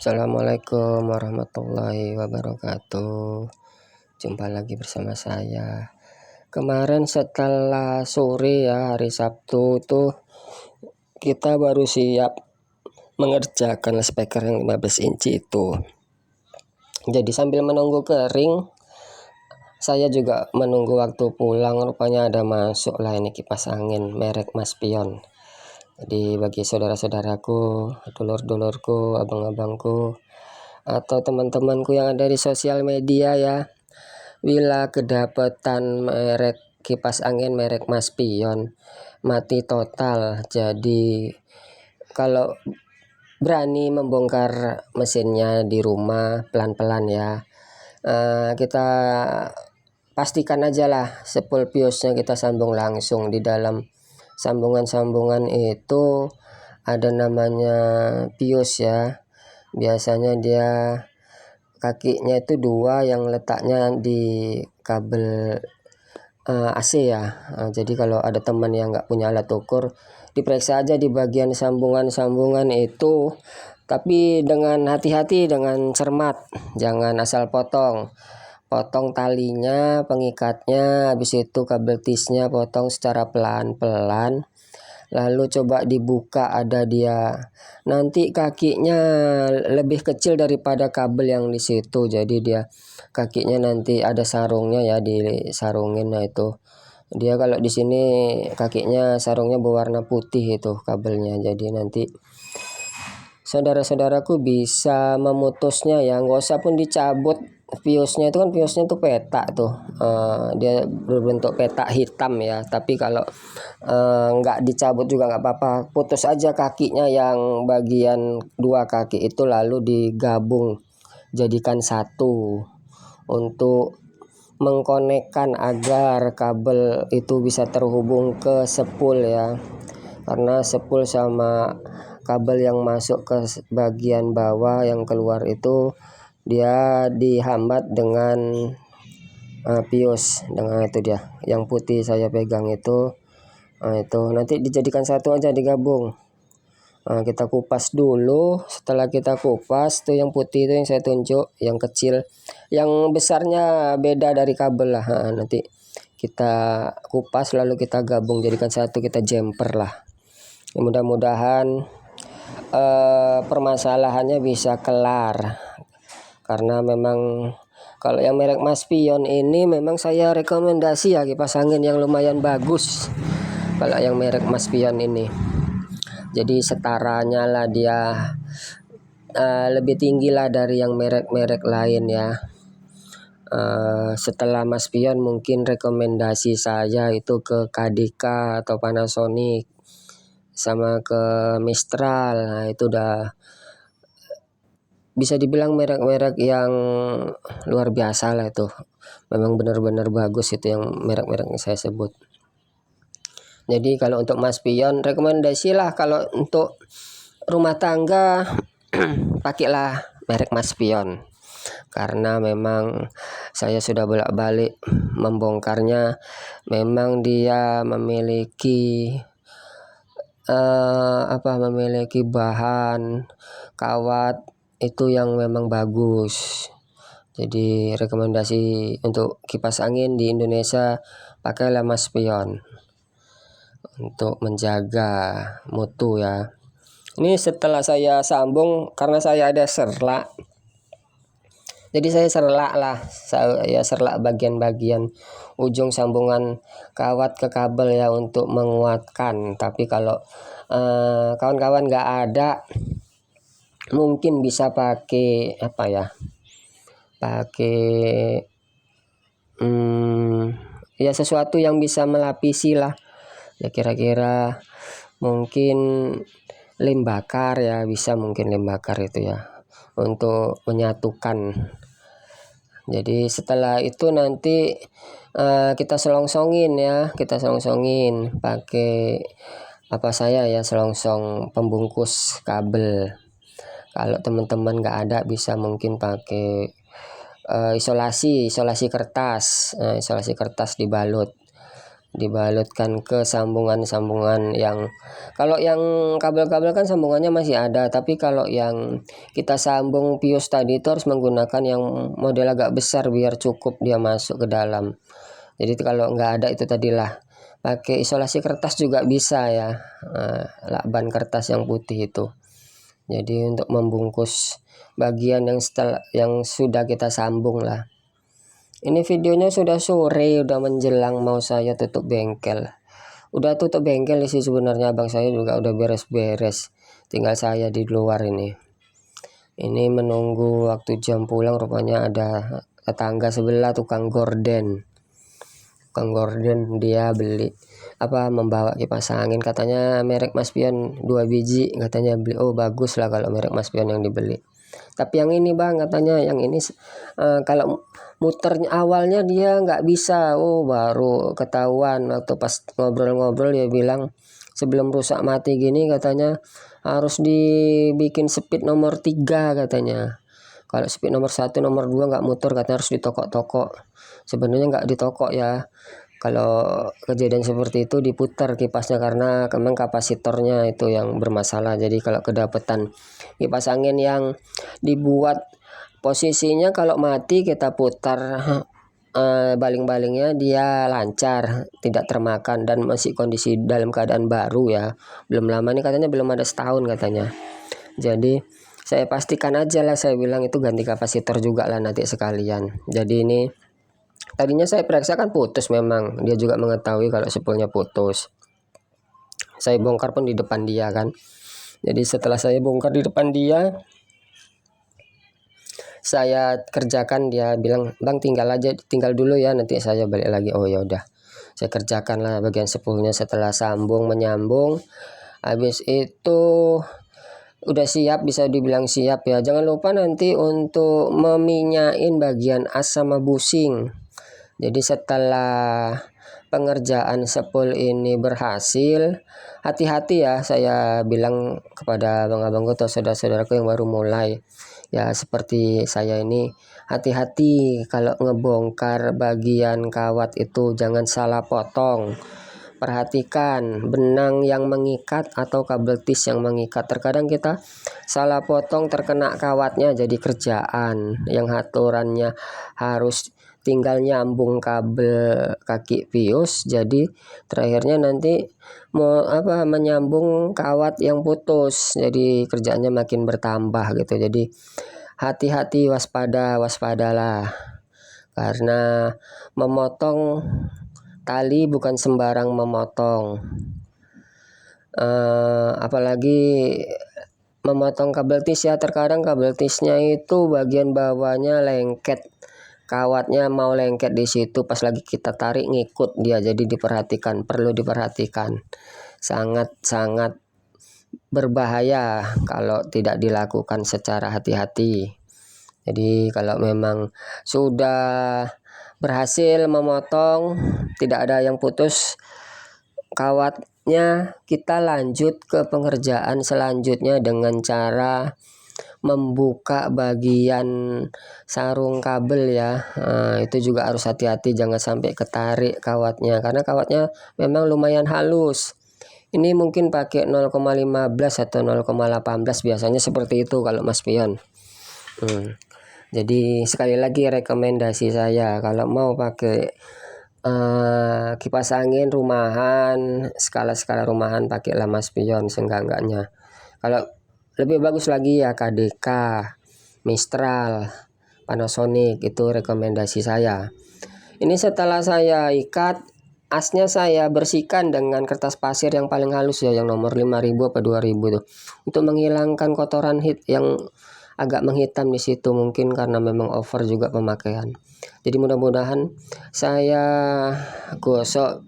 Assalamualaikum warahmatullahi wabarakatuh. Jumpa lagi bersama saya. Kemarin setelah sore ya, hari Sabtu tuh kita baru siap mengerjakan speaker yang 15 inci itu. Jadi sambil menunggu kering, saya juga menunggu waktu pulang. Rupanya ada masuk lah ini kipas angin merek Maspion. Jadi bagi saudara-saudaraku, dulur-dulurku, abang-abangku, atau teman-temanku yang ada di sosial media ya, bila kedapatan merek kipas angin merek Maspion mati total. Jadi kalau berani membongkar mesinnya di rumah pelan-pelan ya, kita pastikan aja lah sepul piosnya kita sambung langsung. Di dalam sambungan-sambungan itu ada namanya pios ya. Biasanya dia kakinya itu dua yang letaknya di kabel AC ya. Jadi kalau ada teman yang nggak punya alat ukur, diperiksa aja di bagian sambungan-sambungan itu, tapi dengan hati-hati, dengan cermat, jangan asal potong talinya, pengikatnya, habis itu kabel tisnya potong secara pelan-pelan, lalu coba dibuka, ada dia nanti kakinya lebih kecil daripada kabel yang di situ. Jadi dia kakinya nanti ada sarungnya ya, disarungin. Nah itu dia, kalau di sini kakinya sarungnya berwarna putih itu kabelnya. Jadi nanti saudara-saudaraku bisa memutusnya ya, nggak usah pun dicabut piosnya. Itu kan piosnya tuh peta tuh, dia berbentuk peta hitam ya. Tapi kalau nggak dicabut juga nggak apa-apa, putus aja kakinya yang bagian dua kaki itu, lalu digabung jadikan satu untuk mengkonekkan agar kabel itu bisa terhubung ke sepul ya. Karena sepul sama kabel yang masuk ke bagian bawah yang keluar itu dia dihambat dengan pios. Dengan itu dia yang putih saya pegang itu. Itu nanti dijadikan satu aja, digabung. Kita kupas dulu. Setelah kita kupas tuh yang putih itu yang saya tunjuk, yang kecil, yang besarnya beda dari kabel lah. Nanti kita kupas lalu kita gabung jadikan satu, kita jumper lah. Mudah-mudahan permasalahannya bisa kelar, karena memang kalau yang merek Maspion ini memang saya rekomendasi ya, kipas angin yang lumayan bagus kalau yang merek Maspion ini. Jadi setaranya lah dia lebih tinggi lah dari yang merek-merek lain ya. Setelah Maspion mungkin rekomendasi saya itu ke KDK atau Panasonic sama ke Mistral. Nah itu udah bisa dibilang merek-merek yang luar biasa lah itu. Memang benar-benar bagus itu yang merek-merek yang saya sebut. Jadi kalau untuk Maspion rekomendasi lah, kalau untuk rumah tangga pakailah merek Maspion. Karena memang saya sudah bolak-balik membongkarnya, memang dia memiliki memiliki bahan kawat itu yang memang bagus. Jadi rekomendasi untuk kipas angin di Indonesia, pakailah Maspion untuk menjaga mutu ya. Ini setelah saya sambung, karena saya ada serlak, jadi saya serlak bagian-bagian ujung sambungan kawat ke kabel ya, untuk menguatkan. Tapi kalau kawan-kawan nggak ada, mungkin bisa pakai apa ya, pakai ya sesuatu yang bisa melapisi lah ya, kira-kira mungkin lem bakar ya, bisa mungkin lem bakar itu ya, untuk menyatukan. Jadi setelah itu nanti kita selongsongin ya, kita selongsongin pakai saya ya, selongsong pembungkus kabel. Kalau teman-teman nggak ada, bisa mungkin pakai isolasi kertas, isolasi kertas dibalut. dibalutkan ke sambungan-sambungan yang, kalau yang kabel-kabel kan sambungannya masih ada, tapi kalau yang kita sambung pius tadi itu harus menggunakan yang model agak besar biar cukup dia masuk ke dalam. Jadi kalau nggak ada itu tadilah, pakai isolasi kertas juga bisa ya, lakban kertas yang putih itu. Jadi untuk membungkus bagian yang sudah kita sambung lah. Ini videonya sudah sore, udah menjelang mau saya tutup bengkel. Udah tutup bengkel sih sebenarnya, abang saya juga udah beres-beres. Tinggal saya di luar ini. Ini menunggu waktu jam pulang, rupanya ada tetangga sebelah tukang gorden. Tukang gorden dia beli membawa kipas angin, katanya merek Mas Pion 2 biji, katanya beli. Oh bagus lah kalau merek Mas Pion yang dibeli. Tapi yang ini bang, katanya yang ini kalau muternya awalnya dia nggak bisa. Oh baru ketahuan waktu pas ngobrol-ngobrol, dia bilang sebelum rusak mati gini katanya harus dibikin speed nomor 3 katanya. Kalau speed nomor 1 nomor 2 nggak muter, katanya harus ditokok-tokok. Sebenarnya nggak ditokok ya, kalau kejadian seperti itu diputar kipasnya, karena memang kapasitornya itu yang bermasalah. Jadi kalau kedapatan kipas angin yang dibuat posisinya kalau mati kita putar baling-balingnya, dia lancar, tidak termakan dan masih kondisi dalam keadaan baru ya. Belum lama ini katanya, belum ada setahun katanya. Jadi saya pastikan aja lah, saya bilang itu ganti kapasitor juga lah nanti sekalian. Jadi ini tadinya saya periksa kan putus, memang dia juga mengetahui kalau spoolnya putus. Saya bongkar pun di depan dia kan. Jadi setelah saya bongkar di depan dia, saya kerjakan, dia bilang bang tinggal dulu ya, nanti saya balik lagi. Oh ya udah, saya kerjakan lah bagian spoolnya. Setelah sambung menyambung, habis itu udah siap, bisa dibilang siap ya. Jangan lupa nanti untuk meminyain bagian as sama busing. Jadi setelah pengerjaan spool ini berhasil, hati-hati ya, saya bilang kepada abang-abangku atau saudara-saudaraku yang baru mulai ya seperti saya ini, hati-hati kalau ngebongkar bagian kawat itu, jangan salah potong. Perhatikan benang yang mengikat atau kabel tis yang mengikat. Terkadang kita salah potong, terkena kawatnya, jadi kerjaan yang aturannya harus tinggal nyambung kabel kaki pius, jadi terakhirnya nanti mau menyambung kawat yang putus, jadi kerjaannya makin bertambah gitu. Jadi hati-hati, waspadalah, karena memotong tali bukan sembarang memotong, apalagi memotong kabel tis ya. Terkadang kabel tisnya itu bagian bawahnya lengket, kawatnya mau lengket di situ, pas lagi kita tarik ngikut dia. Jadi perlu diperhatikan, sangat berbahaya kalau tidak dilakukan secara hati-hati. Jadi kalau memang sudah berhasil memotong, tidak ada yang putus kawatnya, kita lanjut ke pengerjaan selanjutnya dengan cara membuka bagian sarung kabel ya. Itu juga harus hati-hati, jangan sampai ketarik kawatnya, karena kawatnya memang lumayan halus. Ini mungkin pakai 0,15 atau 0,18 biasanya seperti itu kalau Mas Pion. Jadi sekali lagi rekomendasi saya kalau mau pakai kipas angin rumahan, skala rumahan, pakailah Mas Pion seenggak-enggaknya. Kalau lebih bagus lagi ya KDK, Mistral, Panasonic, itu rekomendasi saya. Ini setelah saya ikat, asnya saya bersihkan dengan kertas pasir yang paling halus ya, yang nomor 5000 apa 2000 tuh, untuk menghilangkan kotoran yang agak menghitam di situ, mungkin karena memang over juga pemakaian. Jadi mudah-mudahan saya gosok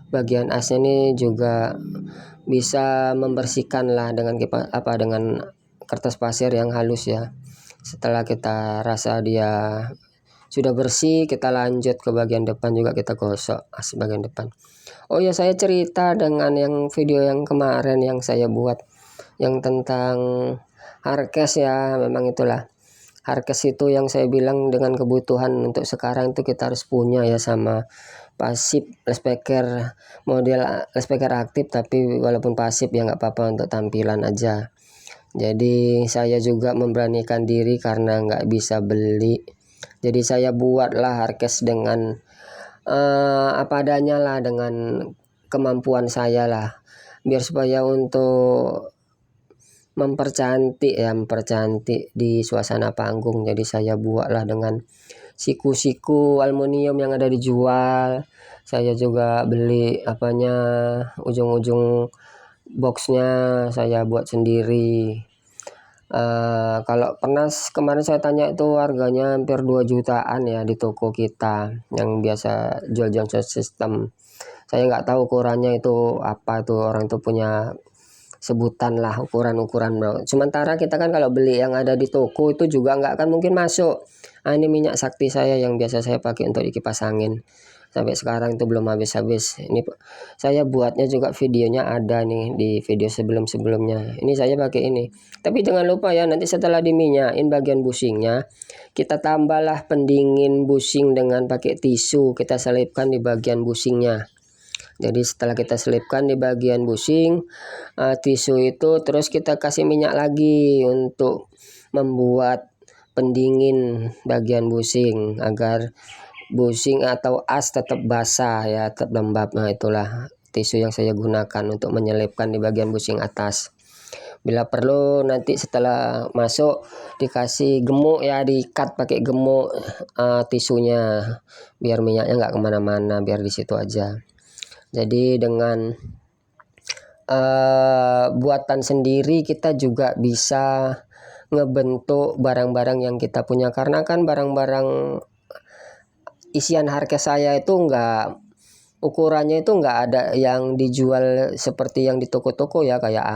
bagian asnya ini juga bisa membersihkan lah dengan dengan kertas pasir yang halus ya. Setelah kita rasa dia sudah bersih, kita lanjut ke bagian depan juga, kita gosok as bagian depan. Oh ya, saya cerita dengan yang video yang kemarin yang saya buat yang tentang hardcase ya, memang itulah hardcase itu yang saya bilang dengan kebutuhan untuk sekarang itu kita harus punya ya, sama pasif speaker, model speaker aktif tapi walaupun pasif ya nggak apa-apa untuk tampilan aja. Jadi saya juga memberanikan diri karena nggak bisa beli, jadi saya buatlah hardcase dengan apa adanya lah, dengan kemampuan saya lah, biar supaya untuk mempercantik di suasana panggung. Jadi saya buatlah dengan siku-siku aluminium yang ada dijual. Saya juga beli apanya, ujung-ujung boxnya saya buat sendiri. Kalau pernah kemarin saya tanya itu harganya hampir 2 jutaan ya di toko kita yang biasa jual-jual sound system. Saya nggak tahu ukurannya itu apa, itu orang tuh punya sebutan lah, ukuran-ukuran bro. Sementara kita kan kalau beli yang ada di toko itu juga nggak akan mungkin masuk. Ini minyak sakti saya yang biasa saya pakai untuk kipas angin, sampai sekarang itu belum habis-habis. Ini saya buatnya juga, videonya ada nih di video sebelum-sebelumnya. Ini saya pakai ini. Tapi jangan lupa ya, nanti setelah diminyakin bagian bushingnya, kita tambahlah pendingin bushing dengan pakai tisu, kita selipkan di bagian bushingnya. Jadi setelah kita selipkan di bagian bushing tisu itu, terus kita kasih minyak lagi untuk membuat pendingin bagian bushing agar bushing atau as tetap basah ya, tetap lembab. Nah itulah tisu yang saya gunakan untuk menyelipkan di bagian bushing atas. Bila perlu nanti setelah masuk dikasih gemuk ya, diikat pakai gemuk tisunya biar minyaknya nggak kemana-mana, biar di situ aja. Jadi dengan buatan sendiri kita juga bisa ngebentuk barang-barang yang kita punya, karena kan barang-barang isian hardcase saya itu ukurannya itu nggak ada yang dijual seperti yang di toko-toko ya, kayak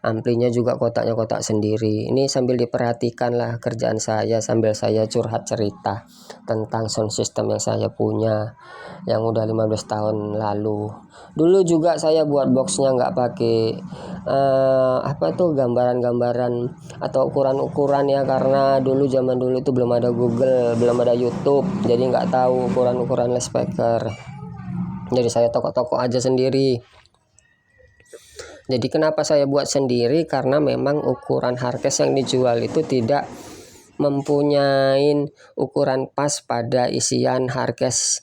amplinya juga kotaknya kotak sendiri. Ini sambil diperhatikan lah kerjaan saya, sambil saya curhat cerita tentang sound system yang saya punya yang udah 15 tahun lalu. Dulu juga saya buat boxnya nggak pakai apa tuh gambaran-gambaran atau ukuran-ukuran ya, karena zaman dulu itu belum ada Google, belum ada YouTube, jadi nggak tahu ukuran-ukuran loudspeaker. Jadi saya toko-toko aja sendiri. Jadi kenapa saya buat sendiri, karena memang ukuran hardcase yang dijual itu tidak mempunyai ukuran pas pada isian hardcase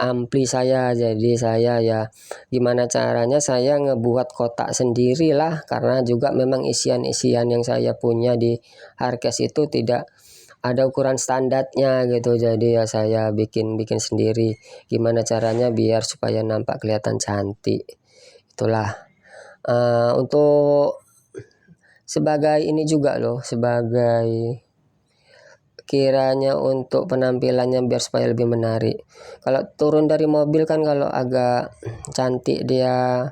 ampli saya. Jadi saya ya gimana caranya saya ngebuat kotak sendiri lah, karena juga memang isian-isian yang saya punya di hardcase itu tidak ada ukuran standarnya gitu. Jadi ya saya bikin sendiri gimana caranya biar supaya nampak kelihatan cantik. Itulah untuk sebagai ini juga loh, sebagai kiranya untuk penampilannya biar supaya lebih menarik. Kalau turun dari mobil kan kalau agak cantik, dia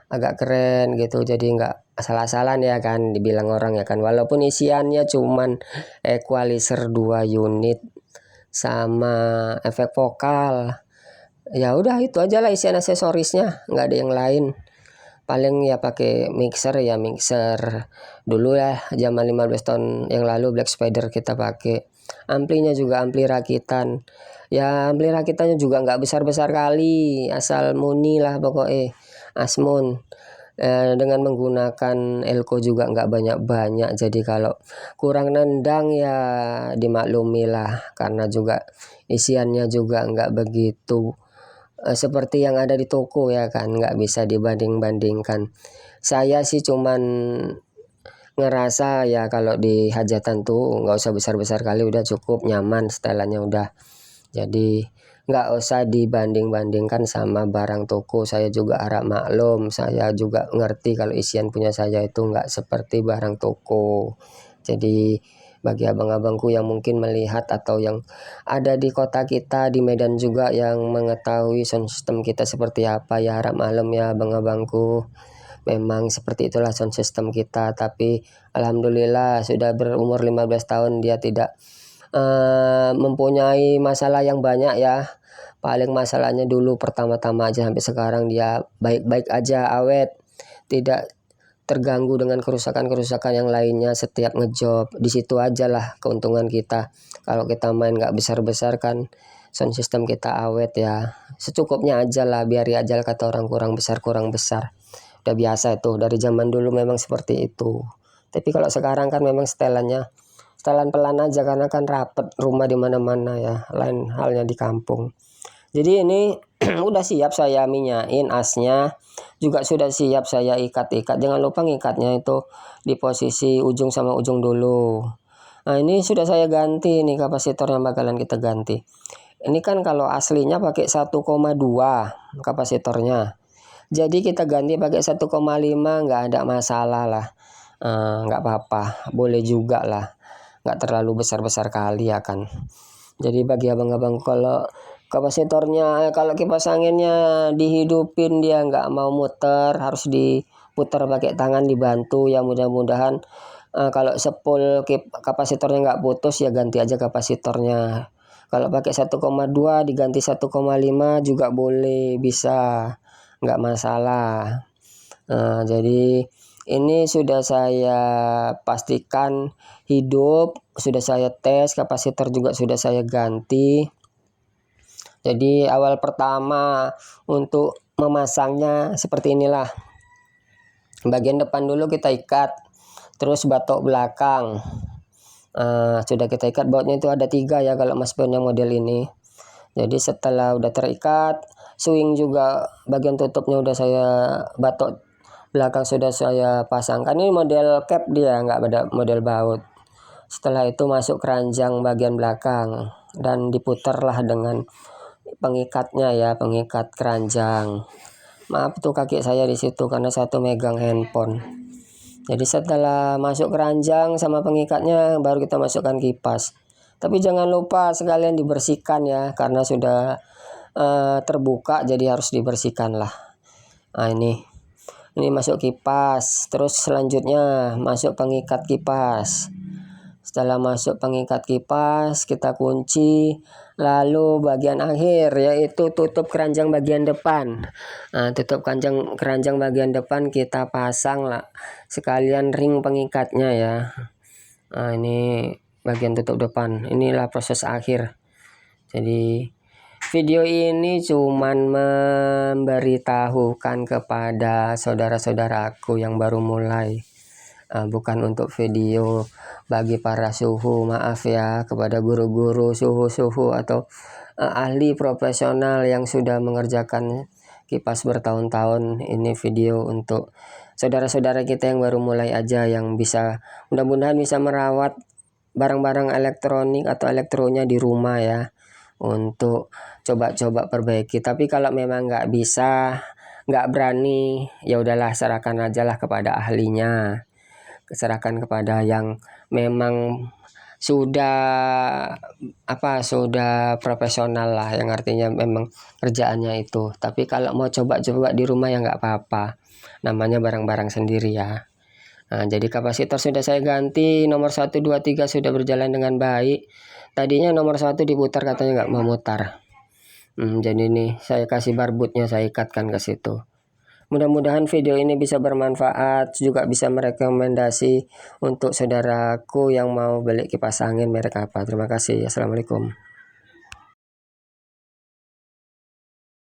agak keren gitu, jadi nggak asal-asalan ya kan dibilang orang ya kan, walaupun isiannya cuman equalizer 2 unit sama efek vokal. Ya udah itu aja lah isian aksesorisnya, nggak ada yang lain. Paling ya pakai mixer ya, mixer dulu ya zaman 15 tahun yang lalu Black Spider kita pakai. Amplinya juga ampli rakitan. Ya ampli rakitannya juga nggak besar-besar kali, asal muni lah pokoknya, Asmun. Dengan menggunakan elko juga nggak banyak-banyak, jadi kalau kurang nendang ya dimaklumi lah, karena juga isiannya juga nggak begitu seperti yang ada di toko ya kan, nggak bisa dibanding-bandingkan. Saya sih cuman ngerasa ya kalau di hajatan tuh nggak usah besar-besar kali, udah cukup nyaman, setelannya udah. Jadi nggak usah dibanding-bandingkan sama barang toko. Saya juga harap maklum, saya juga ngerti kalau isian punya saya itu nggak seperti barang toko. Jadi bagi abang-abangku yang mungkin melihat atau yang ada di kota kita di Medan juga yang mengetahui sound system kita seperti apa, ya harap maklum ya abang-abangku. Memang seperti itulah sound system kita, tapi alhamdulillah sudah berumur 15 tahun dia tidak mempunyai masalah yang banyak ya. Paling masalahnya dulu pertama-tama aja, sampai sekarang dia baik-baik aja, awet, tidak terganggu dengan kerusakan-kerusakan yang lainnya setiap ngejob. Di situ aja lah keuntungan kita. Kalau kita main nggak besar-besar kan, sound system kita awet ya. Secukupnya aja lah, biar aja kata orang, kurang besar. Udah biasa itu, dari zaman dulu memang seperti itu. Tapi kalau sekarang kan memang setelan pelan aja, karena kan rapet rumah di mana-mana ya. Lain halnya di kampung. Jadi ini udah siap saya minyain asnya, juga sudah siap saya ikat-ikat. Jangan lupa ngikatnya itu di posisi ujung sama ujung dulu. Nah, ini sudah saya ganti nih kapasitor yang bakalan kita ganti. Ini kan kalau aslinya pakai 1,2 kapasitornya. Jadi kita ganti pakai 1,5, nggak ada masalah lah. Nggak apa-apa, boleh juga lah. Nggak terlalu besar-besar kali ya kan. Jadi bagi abang-abang, kalau kapasitornya, kalau kipas anginnya dihidupin dia nggak mau muter, harus diputar pakai tangan, dibantu ya. Mudah-mudahan kalau sepul kapasitornya nggak putus ya ganti aja kapasitornya. Kalau pakai 1,2 diganti 1,5 juga boleh, bisa, nggak masalah. Jadi ini sudah saya pastikan hidup, sudah saya tes, kapasitor juga sudah saya ganti. Jadi awal pertama untuk memasangnya seperti inilah. Bagian depan dulu kita ikat, terus batok belakang sudah kita ikat. Bautnya itu ada 3 ya kalau Mas punya model ini. Jadi setelah udah terikat, swing juga bagian tutupnya udah saya, batok belakang sudah saya pasangkan. Ini model cap dia, nggak ada model baut. Setelah itu masuk keranjang bagian belakang dan diputarlah dengan pengikatnya ya, pengikat keranjang. Maaf tuh kaki saya di situ karena satu megang handphone. Jadi setelah masuk keranjang sama pengikatnya, baru kita masukkan kipas. Tapi jangan lupa sekalian dibersihkan ya, karena sudah terbuka, jadi harus dibersihkan lah. Nah, ini masuk kipas, terus selanjutnya masuk pengikat kipas. Setelah masuk pengikat kipas, kita kunci. Lalu bagian akhir yaitu tutup keranjang bagian depan. Nah, tutup keranjang bagian depan kita pasang lah, sekalian ring pengikatnya ya. Nah, ini bagian tutup depan. Inilah proses akhir. Jadi video ini cuman memberitahukan kepada saudara-saudaraku yang baru mulai. Bukan untuk video bagi para suhu, maaf ya, kepada guru-guru suhu atau ahli profesional yang sudah mengerjakan kipas bertahun-tahun. Ini video untuk saudara-saudara kita yang baru mulai aja, yang bisa, mudah-mudahan bisa merawat barang-barang elektronik atau elektronya di rumah ya, untuk coba-coba perbaiki. Tapi kalau memang nggak bisa, nggak berani, ya udahlah, serahkan aja lah kepada ahlinya. Serahkan kepada yang memang sudah profesional lah, yang artinya memang kerjaannya itu. Tapi kalau mau coba-coba di rumah ya nggak apa-apa, namanya barang-barang sendiri ya. Nah, jadi kapasitor sudah saya ganti, nomor 1, 2, 3 sudah berjalan dengan baik. Tadinya nomor 1 diputar, katanya nggak mau mutar. Jadi ini saya kasih barbutnya, saya ikatkan ke situ. Mudah-mudahan video ini bisa bermanfaat, juga bisa merekomendasi untuk saudaraku yang mau beli kipas angin merek apa. Terima kasih. Assalamualaikum.